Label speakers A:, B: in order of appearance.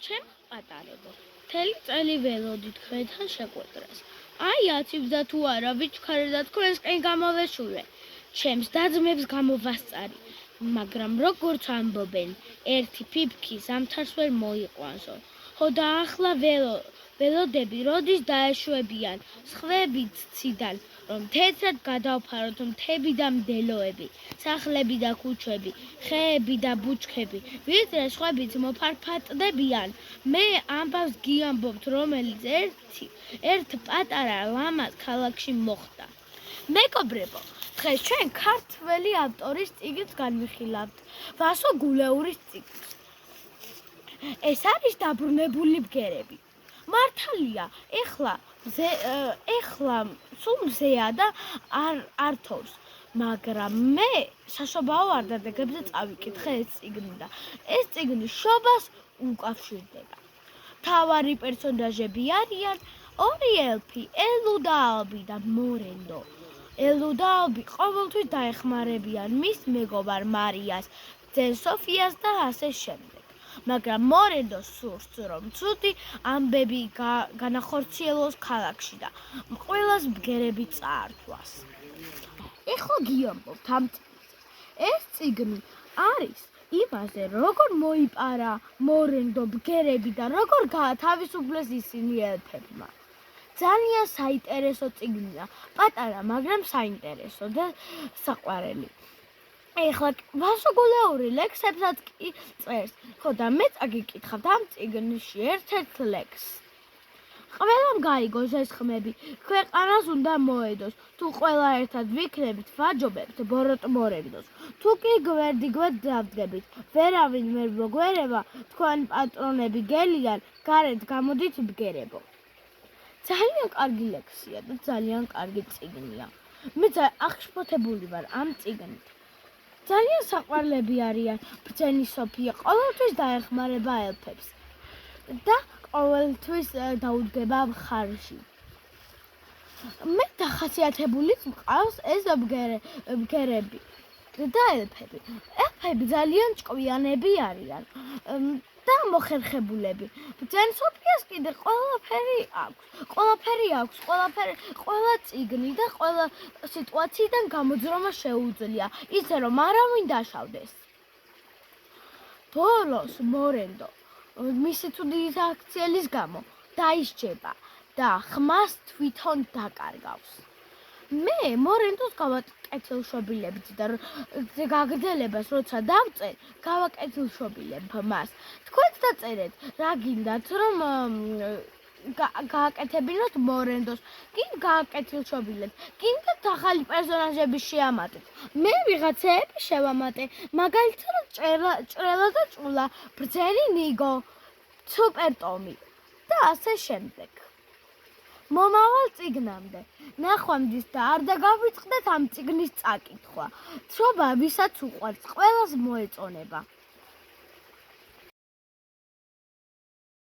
A: ჩემ პატარებო, მთელი წელი ველოდით ქვენთან შეკვეტრას. აი აცივდა თუ არა, ვიჩქარე და თქვენსკენ გამოვეშურე. ჩემს დაძმებს გამოვასწარი, მაგრამ როგორც ამბობენ, ერთი ფიფქი ზამთარს ვერ მოიყვანსო. ხო და ახლა ველოდები როდის დაეშვებიან, სხვებით ციდან, რომ თეთრად გადავფაროთ მთები და მდელოები, სახლები და ქუჩები, ხეები და ბუჩქები, ვიდრე სხვებით მოფარფატდებიან. მე ამბავს გიამბობთ, რომელიც ერთ პატარა ლამაზ ქალაქში მოხდა. მეგობრებო, დღეს ჩვენ ქართველი ავტორის წიგნს განვიხილავთ, ვასო გულეურის წიგნს. ეს არის დაბრუნებული ბგერები. მართალია, ეხლა სულ მზეა და არ თოვს, მაგრამ მე საშობაო არდადეგებზე წავიკითხე ეს წიგნი და ეს წიგნი შობას უკავშირდება. მთავარი პერსონაჟები არიან ორი ელფი, ელუ და ალბი და მორენდო. ელუ და ალბი ყოველთვის დაეხმარებიან მის მეგობარ მარიას, ძენ სოფიას და ასე შემდეგ. მაგრამ მორენდოს სურს, რომ ცუდი ამბები განახორციელოს ქალაქში და ყველას ბგერები წაართვას. ეხლა გიამბობთ ამ წიგნზე. ეს წიგნი არის იმაზე, როგორ მოიპარა მორენდო ბგერები და როგორ გაათავისუფლეს ისინი ელფებმა. ძალიან საინტერესო წიგნია, პატარა, მაგრამ საინტერესო და საყვარელი. ეხლა ვასო გულეური ლექსებსაც კი წერს, ხო და მე წაგიკითხავთ ამ წიგნში ერთ-ერთ ლექსს. ყველამ გაიგოს ეს ხმები, ქვეყანას უნდა მოედოს, თუ ყველა ერთად ვიქნებით, ვაჯობებთ ბოროტ მორენდოს. თუ კი გვერდიგვერდ დავდგებით, ვერავინ ვერ მოგვერება, თქვენი პატრონები გელიან, გარეთ გამოდით ბგერებო. ძალიან კარგი ლექსია და ძალიან კარგი წიგნია. მე აღშფოთებული ვარ ამ წიგნით. ძალიან საყვარლები არიან ბრძენი სოფია, ყოველთვის დაეხმარება ელფებს და ყოველთვის დაუდგება მხარში. მე დახასიათებულიც მყავს ეს ბგერები და ელფები. ელფები ძალიან ჭკვიანები არიან და მოხერხებულები. ბრძენ სოფიას კიდე ყველაფერი აქვს, ყველა წიგნი და ყველა სიტუაციიდან გამოძრომა შეუძლია, ისე რომ არავინ დაშავდეს. ბოლოს მორენდო მისი თუდით აქციელის გამო დაისჯება და ხმას თვითონ დაკარგავს. მე მორენდოს გავაკეთილშობილებთ და გაგრძელებას როცა დავწერ, გავაკეთილშობილებ მას. თქვენც დაწერეთ, რა გინდათ, რომ გააკეთებინოთ მორენდოს, კი გააკეთილშობილებთ, გინდათ ახალი პერსონაჟები შეამატეთ. მე ვიღაცეები შევამატე, მაგალითად ჭრელა და ჭულა, ბრძენი ნიგო, სუპერ ტომი და ასე შემდეგ. მომავალ წიგნამდე ნახვამდის და არ დაგავიწყდეთ ამ წიგნის წაკითხვა. ცობა ვისაც უყვარს, ყველას მოეწონება.